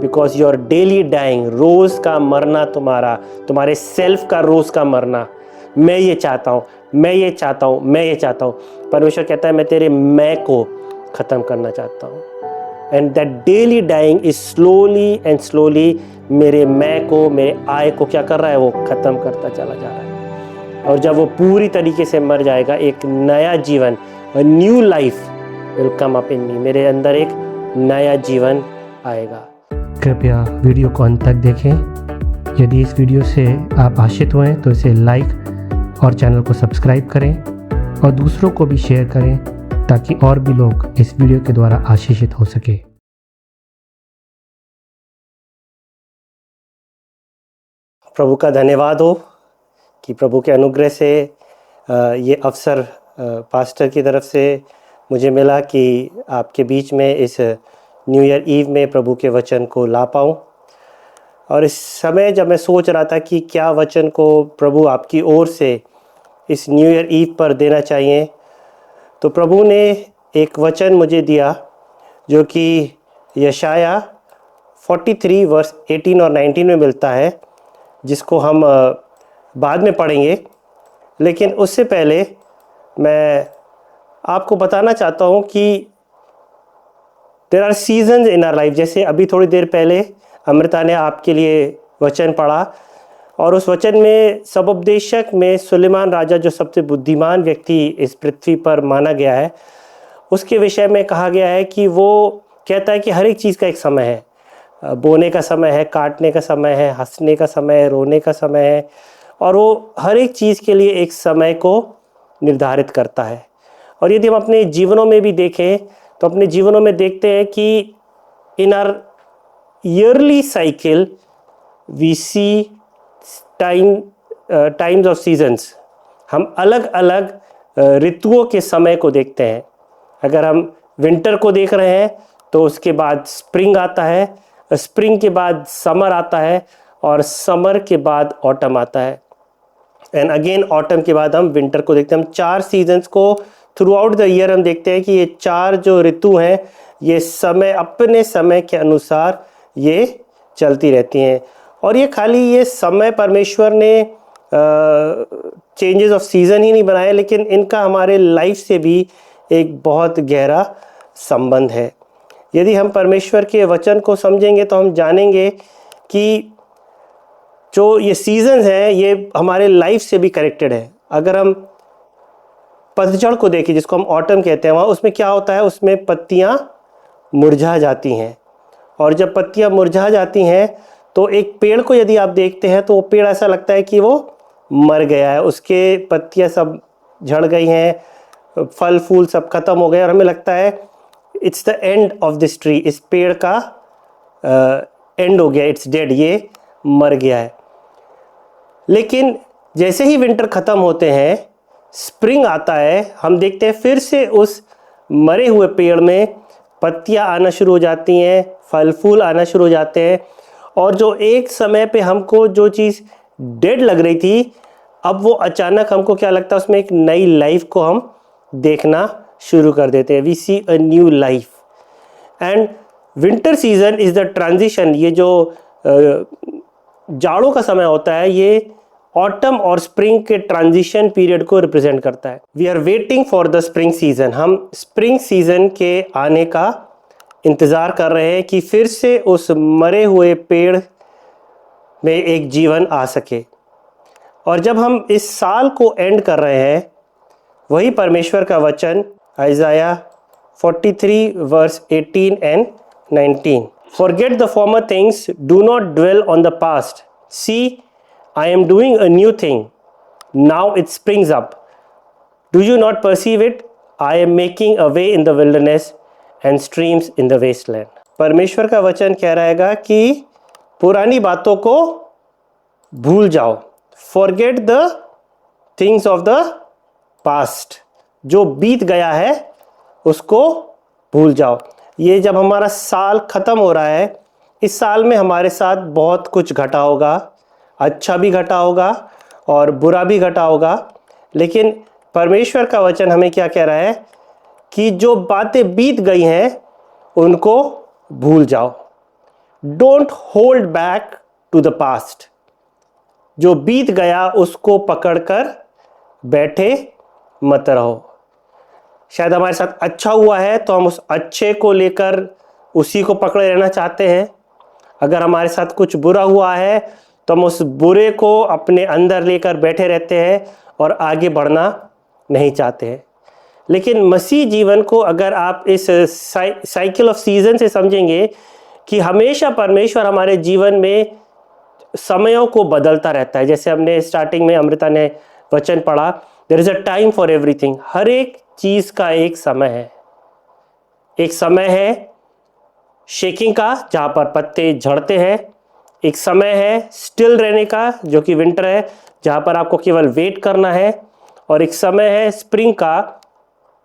Because your daily dying, रोज़ का मरना तुम्हारे सेल्फ का रोज़ का मरना, मैं ये चाहता हूँ, मैं ये चाहता हूँ, मैं ये चाहता हूँ। परमेश्वर कहता है मैं तेरे मैं को ख़त्म करना चाहता हूँ। And that daily dying is slowly and slowly मेरे मैं को, मेरे आय को क्या कर रहा है, वो ख़त्म करता चला जा रहा है। और जब वो पूरी तरीके से मर जाएगा, एक नया जीवन, new life will come up in me, मेरे अंदर एक नया जीवन आएगा। कृपया वीडियो को अंत तक देखें। यदि इस वीडियो से आप आश्चित हुए तो इसे लाइक और चैनल को सब्सक्राइब करें और दूसरों को भी शेयर करें ताकि और भी लोग इस वीडियो के द्वारा आशीषित हो सके। प्रभु का धन्यवाद हो कि प्रभु के अनुग्रह से ये अवसर पास्टर की तरफ से मुझे मिला कि आपके बीच में इस न्यू ईयर ईव में प्रभु के वचन को ला पाऊँ। और इस समय जब मैं सोच रहा था कि क्या वचन को प्रभु आपकी ओर से इस न्यू ईयर ईव पर देना चाहिए, तो प्रभु ने एक वचन मुझे दिया जो कि यशाया 43 वर्स 18 और 19 में मिलता है, जिसको हम बाद में पढ़ेंगे। लेकिन उससे पहले मैं आपको बताना चाहता हूँ कि there are seasons in our life. जैसे अभी थोड़ी देर पहले अमृता ने आपके लिए वचन पढ़ा और उस वचन में सबोपदेशक में सुलेमान राजा, जो सबसे बुद्धिमान व्यक्ति इस पृथ्वी पर माना गया है, उसके विषय में कहा गया है कि वो कहता है कि हर एक चीज़ का एक समय है। बोने का समय है, काटने का समय है, हंसने का समय है, रोने का समय है, और वो हर एक चीज़ के लिए एक समय को निर्धारित करता है। और यदि हम अपने जीवनों में भी देखें तो अपने जीवनों में देखते हैं कि in our yearly cycle we see times of seasons. हम अलग अलग ऋतुओं के समय को देखते हैं। अगर हम विंटर को देख रहे हैं तो उसके बाद स्प्रिंग आता है, स्प्रिंग के बाद समर आता है, और समर के बाद ऑटम आता है, एंड अगेन ऑटम के बाद हम विंटर को देखते हैं। हम 4 सीजन्स को थ्रू आउट द ईयर हम देखते हैं कि ये 4 जो ऋतु हैं, ये समय अपने समय के अनुसार ये चलती रहती हैं। और ये खाली ये समय परमेश्वर ने चेंजेस ऑफ सीज़न ही नहीं बनाए, लेकिन इनका हमारे लाइफ से भी एक बहुत गहरा संबंध है। यदि हम परमेश्वर के वचन को समझेंगे तो हम जानेंगे कि जो ये सीजन्स हैं ये हमारे लाइफ से भी कनेक्टेड है। अगर हम पतझड़ को देखें, जिसको हम ऑटम कहते हैं, वहाँ उसमें क्या होता है, उसमें पत्तियाँ मुरझा जाती हैं। और जब पत्तियाँ मुरझा जाती हैं तो एक पेड़ को यदि आप देखते हैं तो वो पेड़ ऐसा लगता है कि वो मर गया है, उसके पत्तियाँ सब झड़ गई हैं, फल फूल सब खत्म हो गए, और हमें लगता है it's the end of this tree, इस पेड़ का एंड हो गया, इट्स डेड, ये मर गया है। लेकिन जैसे ही विंटर ख़त्म होते हैं, स्प्रिंग आता है, हम देखते हैं फिर से उस मरे हुए पेड़ में पत्तियां आना शुरू हो जाती हैं, फल फूल आना शुरू हो जाते हैं, और जो एक समय पे हमको जो चीज़ डेड लग रही थी, अब वो अचानक हमको क्या लगता है, उसमें एक नई लाइफ को हम देखना शुरू कर देते हैं। We see a new life. And winter season is the transition. ये जो जाड़ों का समय होता है, ये ऑटम और स्प्रिंग के ट्रांजिशन पीरियड को रिप्रेजेंट करता है। We are waiting for the spring season. हम स्प्रिंग सीजन के आने का इंतज़ार कर रहे हैं कि फिर से उस मरे हुए पेड़ में एक जीवन आ सके। और जब हम इस साल को एंड कर रहे हैं, वही परमेश्वर का वचन Isaiah 43 verse 18 and 19। Forget the former things, do not dwell on the past. See, I am doing a new thing. Now it springs up. Do you not perceive it? I am making a way in the wilderness and streams in the wasteland. परमेश्वर का वचन कह रहेगा कि पुरानी बातों को भूल जाओ। Forget the things of the past. जो बीत गया है उसको भूल जाओ। ये जब हमारा साल ख़त्म हो रहा है, इस साल में हमारे साथ बहुत कुछ घटा होगा, अच्छा भी घटा होगा और बुरा भी घटा होगा। लेकिन परमेश्वर का वचन हमें क्या कह रहा है कि जो बातें बीत गई हैं उनको भूल जाओ। Don't hold back to the past. जो बीत गया उसको पकड़कर बैठे मत रहो। शायद हमारे साथ अच्छा हुआ है तो हम उस अच्छे को लेकर उसी को पकड़े रहना चाहते हैं। अगर हमारे साथ कुछ बुरा हुआ है तो हम उस बुरे को अपने अंदर लेकर बैठे रहते हैं और आगे बढ़ना नहीं चाहते हैं। लेकिन मसीह जीवन को अगर आप इस साइकिल ऑफ सीजन से समझेंगे कि हमेशा परमेश्वर हमारे जीवन में समयों को बदलता रहता है। जैसे हमने स्टार्टिंग में अमृता ने वचन पढ़ा, there is a time for everything. हर एक चीज का एक समय है। एक समय है शेकिंग का, जहां पर पत्ते झड़ते हैं। एक समय है स्टिल रहने का, जो कि विंटर है, जहां पर आपको केवल वेट करना है। और एक समय है स्प्रिंग का,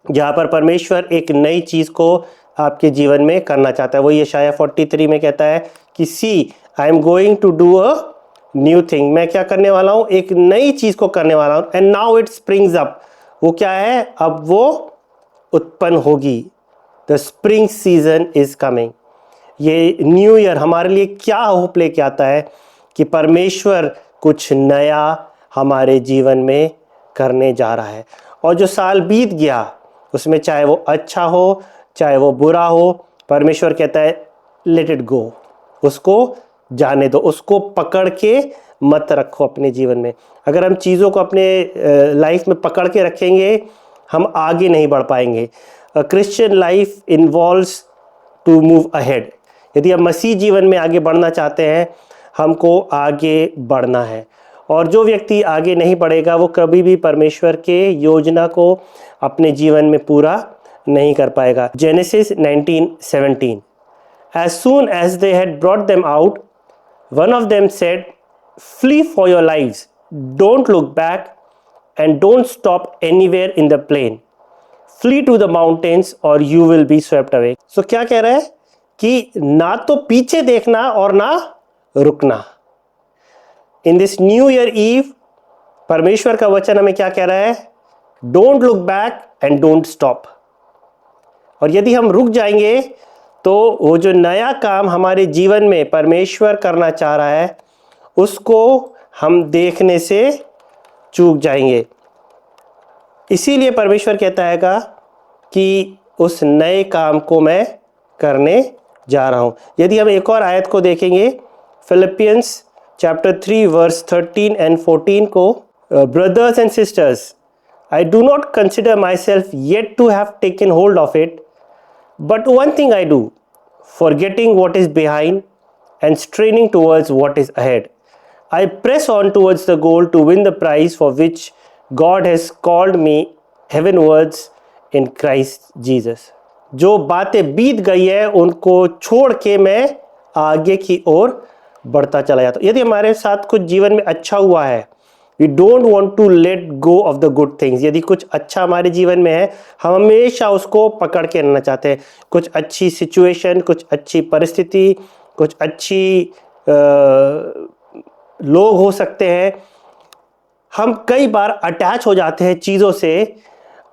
जहां पर परमेश्वर एक नई चीज को आपके जीवन में करना चाहता है। वो यशायाह 43 में कहता है कि see I am going to do a new thing. मैं क्या करने वाला हूं? एक नई चीज को करने वाला हूं। And now it springs up. वो क्या है? अब वो उत्पन्न होगी। The spring season is coming. ये न्यू ईयर हमारे लिए क्या होप लेके आता है कि परमेश्वर कुछ नया हमारे जीवन में करने जा रहा है। और जो साल बीत गया उसमें चाहे वो अच्छा हो चाहे वो बुरा हो, परमेश्वर कहता है लेट इट गो। उसको जाने दो, उसको पकड़ के मत रखो अपने जीवन में। अगर हम चीज़ों को अपने लाइफ में पकड़ के रखेंगे हम आगे नहीं बढ़ पाएंगे। Christian life involves to move ahead. यदि हम मसीह जीवन में आगे बढ़ना चाहते हैं हमको आगे बढ़ना है। और जो व्यक्ति आगे नहीं बढ़ेगा वो कभी भी परमेश्वर के योजना को अपने जीवन में पूरा नहीं कर पाएगा। Genesis 19:17 As soon as they had brought them out, one of them said, "Flee for your lives. Don't look back and don't stop anywhere in the plain. Flee to the mountains or you will be swept away." So क्या कह रहा है कि ना तो पीछे देखना और ना रुकना। In this new year eve परमेश्वर का वचन हमें क्या कह रहा है? Don't look back and don't stop. और यदि हम रुक जाएंगे तो वो जो नया काम हमारे जीवन में परमेश्वर करना चाह रहा है उसको हम देखने से चूक जाएंगे। इसीलिए परमेश्वर कहता है कि उस नए काम को मैं करने जा रहा हूं। यदि हम एक और आयत को देखेंगे फिलिपियंस चैप्टर 3 वर्स 13 एंड 14 को, brothers and sisters, I do not consider myself yet to have taken hold of it, but one thing I do, forgetting what is behind and straining towards what is ahead. I press on towards the goal to win the prize for which God has called me heavenwards in Christ Jesus. जो बातें बीत गई है उनको छोड़ के मैं आगे की ओर बढ़ता चला जाता हूँ। यदि हमारे साथ कुछ जीवन में अच्छा हुआ है, We don't want to let go of the good things. यदि कुछ अच्छा हमारे जीवन में है हम हमेशा उसको पकड़ के रहना चाहते हैं। कुछ अच्छी सिचुएशन, कुछ अच्छी परिस्थिति, कुछ अच्छी लोग हो सकते हैं। हम कई बार अटैच हो जाते हैं चीज़ों से।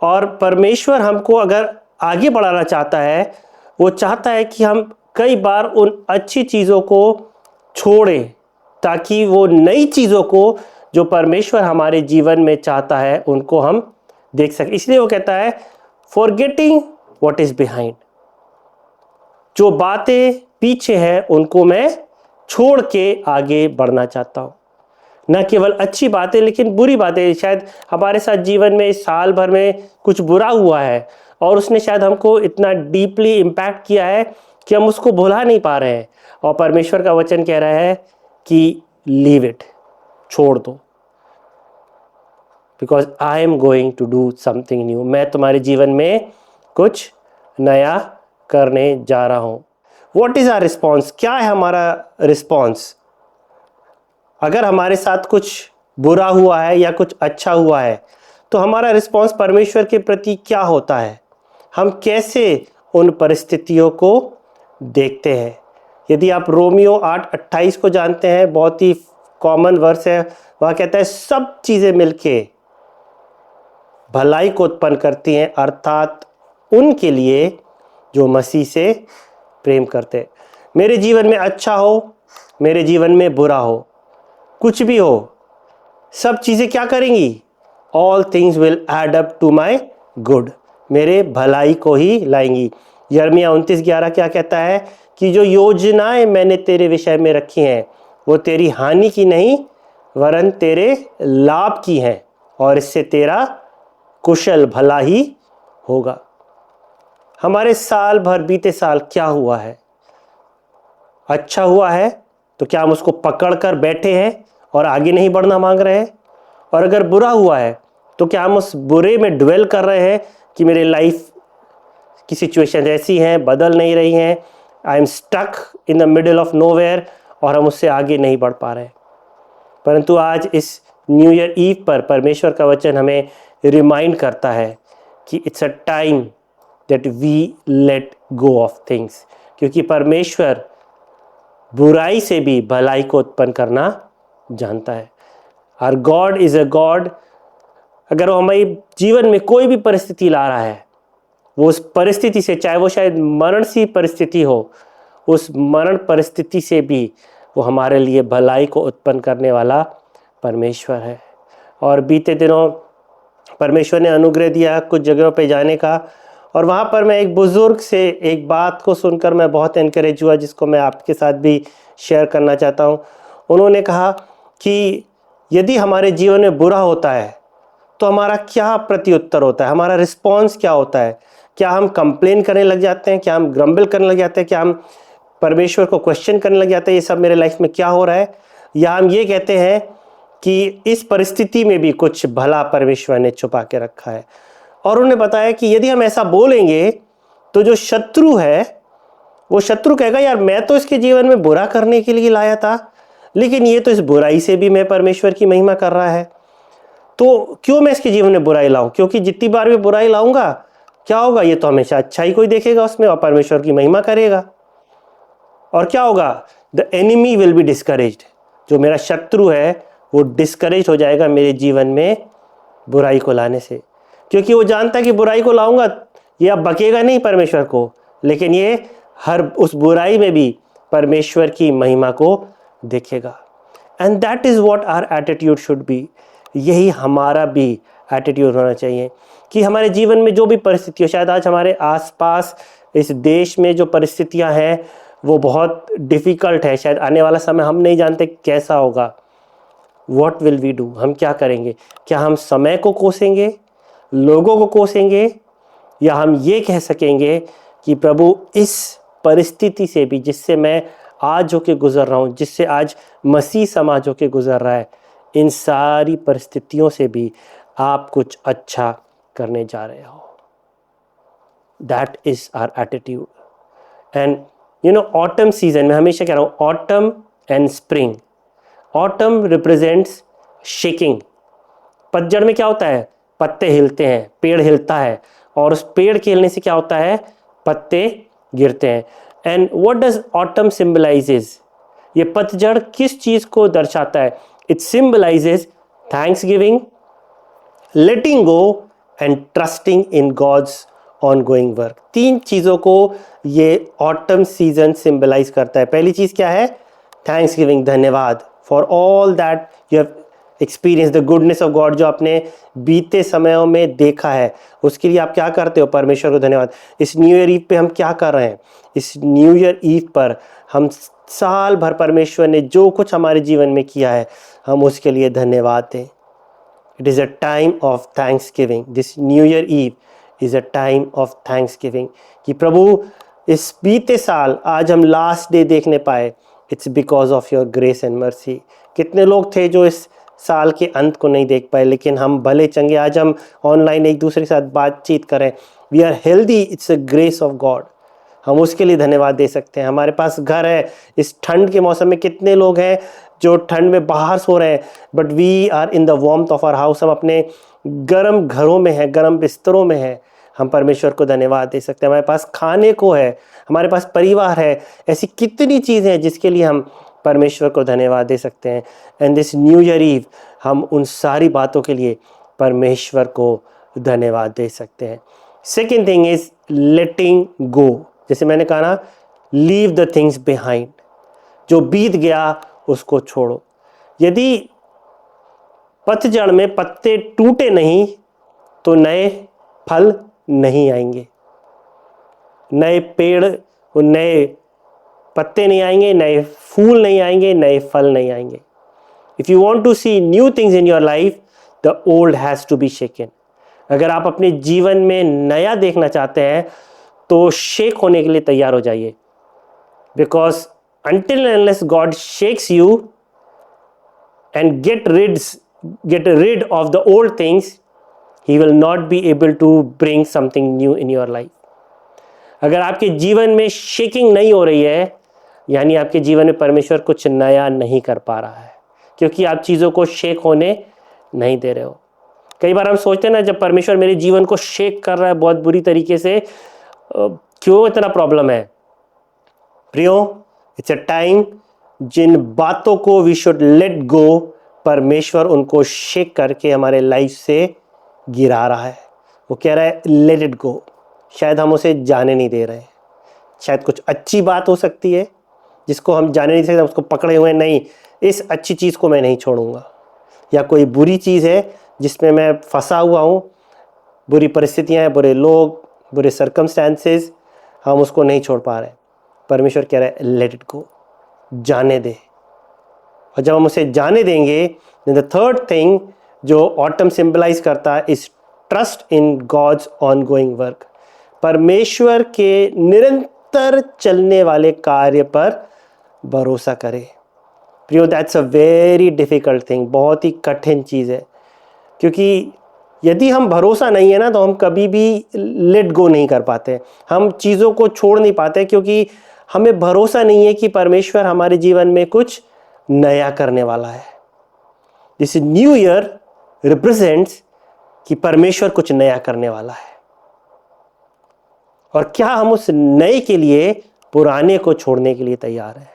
और परमेश्वर हमको अगर आगे बढ़ाना चाहता है वो चाहता है कि हम कई बार उन अच्छी चीज़ों को छोड़ें ताकि वो नई चीज़ों को जो परमेश्वर हमारे जीवन में चाहता है उनको हम देख सकें। इसलिए वो कहता है फॉरगेटिंग व्हाट इज बिहाइंड। जो बातें पीछे हैं उनको मैं छोड़ के आगे बढ़ना चाहता हूँ। न केवल अच्छी बातें लेकिन बुरी बातें। शायद हमारे साथ जीवन में इस साल भर में कुछ बुरा हुआ है और उसने शायद हमको इतना डीपली इम्पैक्ट किया है कि हम उसको भुला नहीं पा रहे हैं। और परमेश्वर का वचन कह रहा है कि लीव इट, छोड़ दो, because I am going to do something new. मैं तुम्हारे जीवन में कुछ नया करने जा रहा हूँ। What is our response? क्या है हमारा रिस्पॉन्स? अगर हमारे साथ कुछ बुरा हुआ है या कुछ अच्छा हुआ है तो हमारा रिस्पॉन्स परमेश्वर के प्रति क्या होता है? हम कैसे उन परिस्थितियों को देखते हैं? यदि आप रोमियो 8:28 को जानते हैं, बहुत ही कॉमन वर्स है। वहाँ कहता है सब चीज़ें मिलके भलाई को उत्पन्न करती हैं, अर्थात उनके लिए जो मसीह से प्रेम करते हैं। मेरे जीवन में अच्छा हो, मेरे जीवन में बुरा हो, कुछ भी हो, सब चीज़ें क्या करेंगी? All things will add up to my good, मेरे भलाई को ही लाएंगी। यिर्मयाह 29:11 क्या कहता है कि जो योजनाएं मैंने तेरे विषय में रखी हैं वो तेरी हानि की नहीं वरन तेरे लाभ की हैं, और इससे तेरा कुशल भला ही होगा। हमारे साल भर बीते साल क्या हुआ है? अच्छा हुआ है तो क्या हम उसको पकड़ कर बैठे हैं और आगे नहीं बढ़ना मांग रहे हैं? और अगर बुरा हुआ है तो क्या हम उस बुरे में ड्वेल कर रहे हैं कि मेरे लाइफ की सिचुएशन ऐसी हैं, बदल नहीं रही हैं, I am stuck in the middle of nowhere, और हम उससे आगे नहीं बढ़ पा रहे? परंतु आज इस न्यू ईयर ईव पर परमेश्वर का वचन हमें रिमाइंड करता है कि it's a time that we let go of things, क्योंकि परमेश्वर बुराई से भी भलाई को उत्पन्न करना जानता है। Our God is a God, अगर वो हमारे जीवन में कोई भी परिस्थिति ला रहा है, वो उस परिस्थिति से, चाहे वो शायद मरण सी परिस्थिति हो, उस मरण परिस्थिति से भी वो हमारे लिए भलाई को उत्पन्न करने वाला परमेश्वर है। और बीते दिनों परमेश्वर ने अनुग्रह दिया कुछ जगहों पे जाने का, और वहाँ पर मैं एक बुज़ुर्ग से एक बात को सुनकर मैं बहुत एनकरेज हुआ, जिसको मैं आपके साथ भी शेयर करना चाहता हूँ। उन्होंने कहा कि यदि हमारे जीवन में बुरा होता है तो हमारा क्या प्रत्युत्तर होता है, हमारा रिस्पॉन्स क्या होता है? क्या हम कंप्लेन करने लग जाते हैं? क्या हम ग्रम्बल करने लग जाते हैं? क्या हम परमेश्वर को क्वेश्चन करने लग जाते हैं, ये सब मेरे लाइफ में क्या हो रहा है? या हम ये कहते हैं कि इस परिस्थिति में भी कुछ भला परमेश्वर ने छुपा के रखा है? और उन्होंने बताया कि यदि हम ऐसा बोलेंगे तो जो शत्रु है वो शत्रु कहेगा, यार मैं तो इसके जीवन में बुरा करने के लिए लाया था, लेकिन ये तो इस बुराई से भी मैं परमेश्वर की महिमा कर रहा है, तो क्यों मैं इसके जीवन में बुराई लाऊं? क्योंकि जितनी बार भी बुराई लाऊंगा क्या होगा? ये तो हमेशा अच्छा ही कोई देखेगा उसमें और परमेश्वर की महिमा करेगा। और क्या होगा? The enemy will be discouraged, जो मेरा शत्रु है वो डिस्करेज हो जाएगा मेरे जीवन में बुराई को लाने से, क्योंकि वो जानता है कि बुराई को लाऊंगा, ये अब बकेगा नहीं परमेश्वर को, लेकिन ये हर उस बुराई में भी परमेश्वर की महिमा को देखेगा। And that is what our attitude should be, यही हमारा भी एटीट्यूड होना चाहिए कि हमारे जीवन में जो भी परिस्थिति हो, शायद आज हमारे आसपास इस देश में जो परिस्थितियां हैं वो बहुत डिफ़िकल्ट है, शायद आने वाला समय हम नहीं जानते कैसा होगा। व्हाट विल वी डू, हम क्या करेंगे? क्या हम समय को कोसेंगे, लोगों को कोसेंगे, या हम ये कह सकेंगे कि प्रभु इस परिस्थिति से भी, जिससे मैं आज होके गुजर रहा हूँ, जिससे आज मसीह समाज होके गुजर रहा है, इन सारी परिस्थितियों से भी आप कुछ अच्छा करने जा रहे हो। That is our attitude. And you know, autumn season में हमेशा कह रहा हूँ, autumn and spring. Autumn represents shaking. पतझड़ में क्या होता है? पत्ते हिलते हैं, पेड़ हिलता है, और उस पेड़ के हिलने से क्या होता है? पत्ते गिरते हैं। And what does autumn symbolises? ये पतझड़ किस चीज को दर्शाता है? It symbolises thanksgiving, letting go and trusting in God's ongoing work. तीन चीजों को ये ऑटम सीजन सिंबलाइज करता है। पहली चीज क्या है? थैंक्सगिविंग, धन्यवाद for all that you have experience, the goodness of God, जो आपने बीते समयों में देखा है उसके लिए आप क्या करते हो? परमेश्वर को धन्यवाद। इस न्यू ईयर ईव पे हम क्या कर रहे हैं? इस न्यू ईयर ईव पर हम साल भर परमेश्वर ने जो कुछ हमारे जीवन में किया है हम उसके लिए धन्यवाद दें। It is a time of thanksgiving. This new year eve is a time of thanksgiving कि प्रभु इस बीते साल आज हम लास्ट डे देखने पाए, it's because of your grace and mercy. कितने लोग थे जो इस साल के अंत को नहीं देख पाए, लेकिन हम भले चंगे आज हम ऑनलाइन एक दूसरे के साथ बातचीत करें, we are healthy, it's a grace of God. हम उसके लिए धन्यवाद दे सकते हैं। हमारे पास घर है, इस ठंड के मौसम में कितने लोग हैं जो ठंड में बाहर सो रहे हैं, but we are in the warmth of our house, हम अपने गर्म घरों में हैं, गर्म बिस्तरों में हैं। हम परमेश्वर को धन्यवाद दे सकते हैं। हमारे पास खाने को है, हमारे पास परिवार है, ऐसी कितनी चीज़ें हैं जिसके लिए हम परमेश्वर को धन्यवाद दे सकते हैं। And this new year eve हम उन सारी बातों के लिए परमेश्वर को धन्यवाद दे सकते हैं। सेकेंड थिंग इज लेटिंग गो। जैसे मैंने कहा ना, लीव द थिंग्स बिहाइंड, जो बीत गया उसको छोड़ो। यदि पतझड़ में पत्ते टूटे नहीं तो नए फल नहीं आएंगे, नए पेड़ और नए पत्ते नहीं आएंगे, नए फूल नहीं आएंगे, नए फल नहीं आएंगे। If you want to see new things in your life, the old has to be shaken. अगर आप अपने जीवन में नया देखना चाहते हैं तो शेक होने के लिए तैयार हो जाइए, because until and unless God shakes you and get rid of the old things, he will not be able to bring something new in your life. अगर आपके जीवन में शेकिंग नहीं हो रही है, यानी आपके जीवन में परमेश्वर कुछ नया नहीं कर पा रहा है, क्योंकि आप चीज़ों को शेक होने नहीं दे रहे हो। कई बार हम सोचते हैं ना, जब परमेश्वर मेरे जीवन को शेक कर रहा है बहुत बुरी तरीके से, क्यों इतना प्रॉब्लम है? प्रियो, इट्स अ टाइम जिन बातों को वी शुड लेट गो, परमेश्वर उनको शेक करके हमारे लाइफ से गिरा रहा है। वो कह रहा है लेट इट गो। शायद हम उसे जाने नहीं दे रहे हैं। शायद कुछ अच्छी बात हो सकती है जिसको हम जाने नहीं सकते, उसको पकड़े हुए, नहीं इस अच्छी चीज़ को मैं नहीं छोड़ूंगा। या कोई बुरी चीज़ है जिसमें मैं फंसा हुआ हूँ, बुरी परिस्थितियाँ हैं, बुरे लोग, बुरे सर्कमस्टेंसेस, हम उसको नहीं छोड़ पा रहे। परमेश्वर कह रहा है लेट इट गो, जाने दे। और जब हम उसे जाने देंगे, द थर्ड थिंग जो ऑटम सिंबलाइज करता है is trust in God's ongoing work. परमेश्वर के निरंतर चलने वाले कार्य पर भरोसा करें। प्रियो, that's a very difficult thing, बहुत ही कठिन चीज़ है, क्योंकि यदि हम भरोसा नहीं है ना तो हम कभी भी लेट गो नहीं कर पाते, हम चीज़ों को छोड़ नहीं पाते, क्योंकि हमें भरोसा नहीं है कि परमेश्वर हमारे जीवन में कुछ नया करने वाला है। दिस न्यू ईयर रिप्रेजेंट्स कि परमेश्वर कुछ नया करने वाला है, और क्या हम उस नए के लिए पुराने को छोड़ने के लिए तैयार हैं?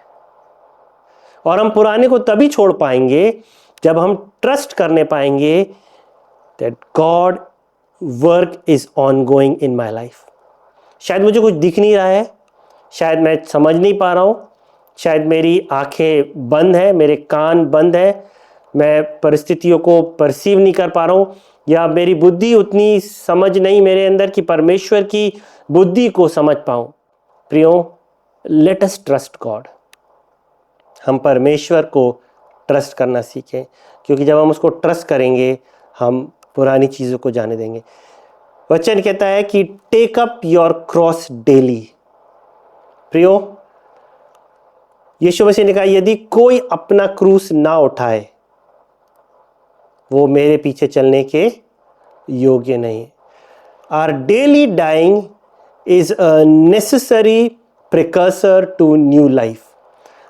और हम पुराने को तभी छोड़ पाएंगे जब हम ट्रस्ट करने पाएंगे that God work is ongoing in my life. शायद मुझे कुछ दिख नहीं रहा है, शायद मैं समझ नहीं पा रहा हूँ, शायद मेरी आंखें बंद है, मेरे कान बंद है, मैं परिस्थितियों को परसीव नहीं कर पा रहा हूँ, या मेरी बुद्धि उतनी समझ नहीं मेरे अंदर कि परमेश्वर की बुद्धि को समझ पाऊँ। प्रियो, लेट अस ट्रस्ट गॉड। हम परमेश्वर को ट्रस्ट करना सीखें, क्योंकि जब हम उसको ट्रस्ट करेंगे हम पुरानी चीज़ों को जाने देंगे। वचन कहता है कि take up your cross daily. प्रियो, यीशु मसीह ने कहा यदि कोई अपना क्रूस ना उठाए वो मेरे पीछे चलने के योग्य नहीं। Our daily dying is a necessary precursor to new life.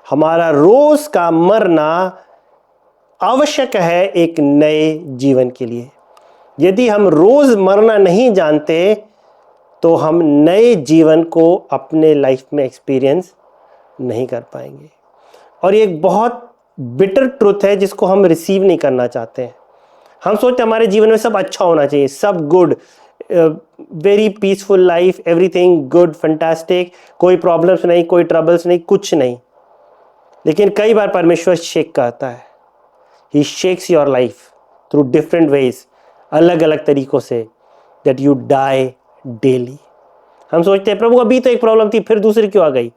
हमारा रोज का मरना आवश्यक है एक नए जीवन के लिए। यदि हम रोज मरना नहीं जानते तो हम नए जीवन को अपने लाइफ में एक्सपीरियंस नहीं कर पाएंगे। और ये एक बहुत बिटर ट्रुथ है जिसको हम रिसीव नहीं करना चाहते हैं। हम सोचते हैं हमारे जीवन में सब अच्छा होना चाहिए, सब good, very peaceful life, everything good, fantastic, कोई प्रॉब्लम्स नहीं, कोई ट्रबल्स नहीं, कुछ नहीं। लेकिन कई बार परमेश्वर शेक करता है। He shakes your life through different ways, अलग अलग तरीकों से, दैट यू डाई डेली। हम सोचते हैं प्रभु अभी तो एक प्रॉब्लम थी फिर दूसरी क्यों आ गई?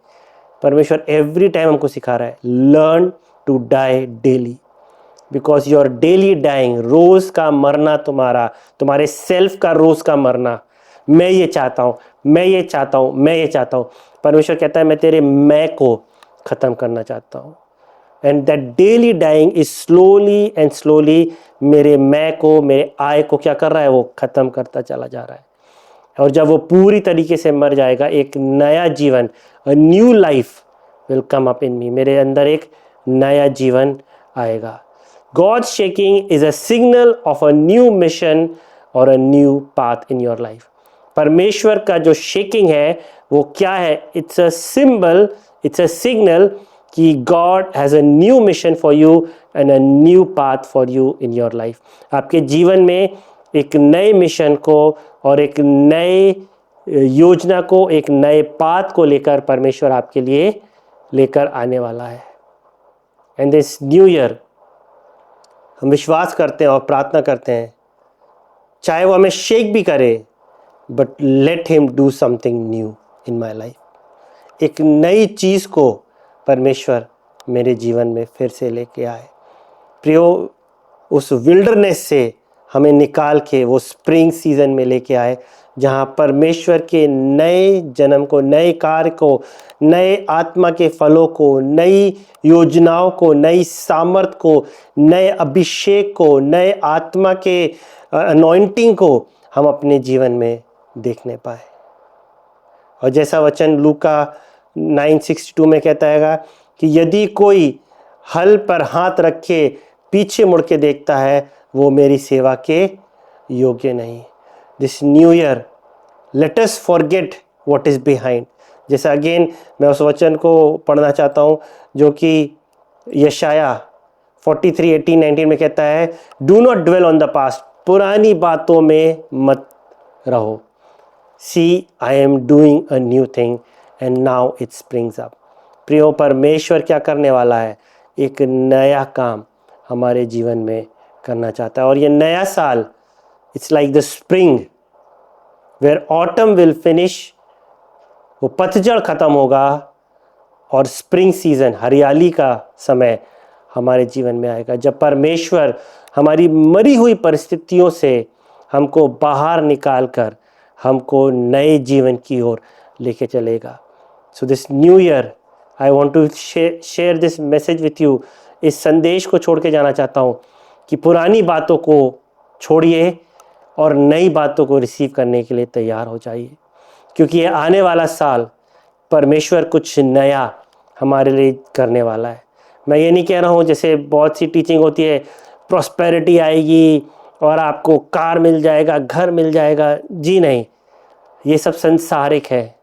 परमेश्वर एवरी टाइम हमको सिखा रहा है learn to die daily, because your daily dying, रोज का मरना, तुम्हारे सेल्फ का रोज का मरना, मैं ये चाहता हूँ, मैं ये चाहता हूँ, मैं ये चाहता हूँ। परमेश्वर कहता है मैं तेरे मैं को खत्म करना चाहता हूँ। And that daily dying is slowly and slowly मेरे मैं को, मेरे आय को क्या कर रहा है? वो खत्म करता चला जा रहा है। और जब वो पूरी तरीके से मर जाएगा, एक नया जीवन, a new life will come up in me, मेरे अंदर एक नया जीवन आएगा। God's shaking is a signal of a new mission or a new path in your life. परमेश्वर का जो शेकिंग है वो क्या है? It's a symbol, it's a signal कि God has a new mission for you and a new path for you in your life. आपके जीवन में एक नए मिशन को और एक नए योजना को, एक नए पाथ को लेकर परमेश्वर आपके लिए लेकर आने वाला है। एंड दिस न्यू ईयर हम विश्वास करते हैं और प्रार्थना करते हैं, चाहे वो हमें शेक भी करे, but let him do something new in my life. एक नई चीज़ को परमेश्वर मेरे जीवन में फिर से लेके आए। प्रियो, उस विल्डरनेस से हमें निकाल के वो स्प्रिंग सीजन में लेके आए, जहाँ परमेश्वर के नए जन्म को, नए कार्य को, नए आत्मा के फलों को, नई योजनाओं को, नई सामर्थ को, नए अभिषेक को, नए आत्मा के अनॉइंटिंग को हम अपने जीवन में देखने पाए। और जैसा वचन लूका 9:62 में कहता है कि यदि कोई हल पर हाथ रखे पीछे मुड़ के देखता है, वो मेरी सेवा के योग्य नहीं। This new year let us forget what is behind. जैसा अगेन मैं उस वचन को पढ़ना चाहता हूँ जो कि यशाया 43:18-19 में कहता है, do not dwell on the past, पुरानी बातों में मत रहो। See I am doing a new thing and now it springs up. प्रियो, परमेश्वर क्या करने वाला है? एक नया काम हमारे जीवन में करना चाहता है। और ये नया साल, it's like the spring where autumn will finish. वो पतझड़ खत्म होगा और स्प्रिंग सीजन, हरियाली का समय हमारे जीवन में आएगा, जब परमेश्वर हमारी मरी हुई परिस्थितियों से हमको बाहर निकाल कर हमको नए जीवन की ओर लेके चलेगा। So this new year I want to share this message with you. इस संदेश को छोड़ के जाना चाहता हूँ कि पुरानी बातों को छोड़िए और नई बातों को रिसीव करने के लिए तैयार हो जाइए, क्योंकि ये आने वाला साल परमेश्वर कुछ नया हमारे लिए करने वाला है। मैं ये नहीं कह रहा हूँ, जैसे बहुत सी टीचिंग होती है, प्रॉस्पेरिटी आएगी और आपको कार मिल जाएगा, घर मिल जाएगा। जी नहीं, ये सब संसारिक है।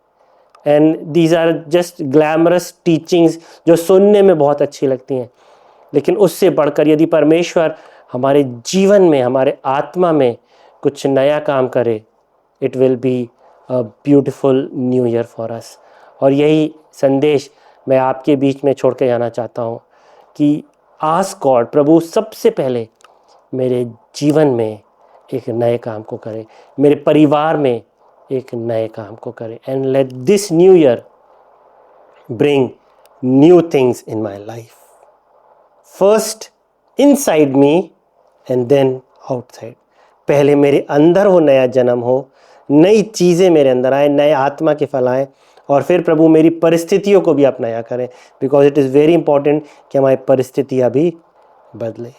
And these are just glamorous teachings जो सुनने में बहुत अच्छी लगती हैं, लेकिन उससे बढ़कर यदि परमेश्वर हमारे जीवन में, हमारे आत्मा में कुछ नया काम करे, it will be a beautiful new year for us. और यही संदेश मैं आपके बीच में छोड़ के जाना चाहता हूँ कि आस्क गॉड, प्रभु सबसे पहले मेरे जीवन में एक नए काम को करे, मेरे परिवार में एक नए काम को करे। And let this new year bring new things in my life, first inside me and then outside. पहले मेरे अंदर वो नया जन्म हो, नई चीज़ें मेरे अंदर आए, नए आत्मा के फल आए, और फिर प्रभु मेरी परिस्थितियों को भी अपनाया करें, because it is very important कि हमारी परिस्थितियाँ भी बदले।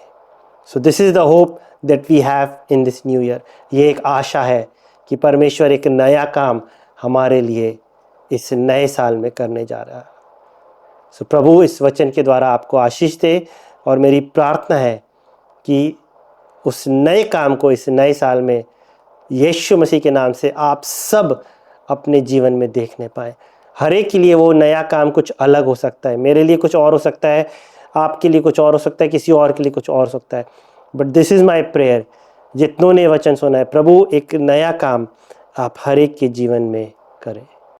So this is the hope that we have in this new year. ये एक आशा है कि परमेश्वर एक नया काम हमारे लिए इस नए साल में करने जा रहा है। सो प्रभु इस वचन के द्वारा आपको आशीष दे, और मेरी प्रार्थना है कि उस नए काम को इस नए साल में यीशु मसीह के नाम से आप सब अपने जीवन में देखने पाएँ। हर एक के लिए वो नया काम कुछ अलग हो सकता है। मेरे लिए कुछ और हो सकता है, आपके लिए कुछ और हो सकता है, किसी और के लिए कुछ और हो सकता है। But this is my prayer, जितनों ने वचन सुना है, प्रभु एक नया काम आप हर एक के जीवन में करें।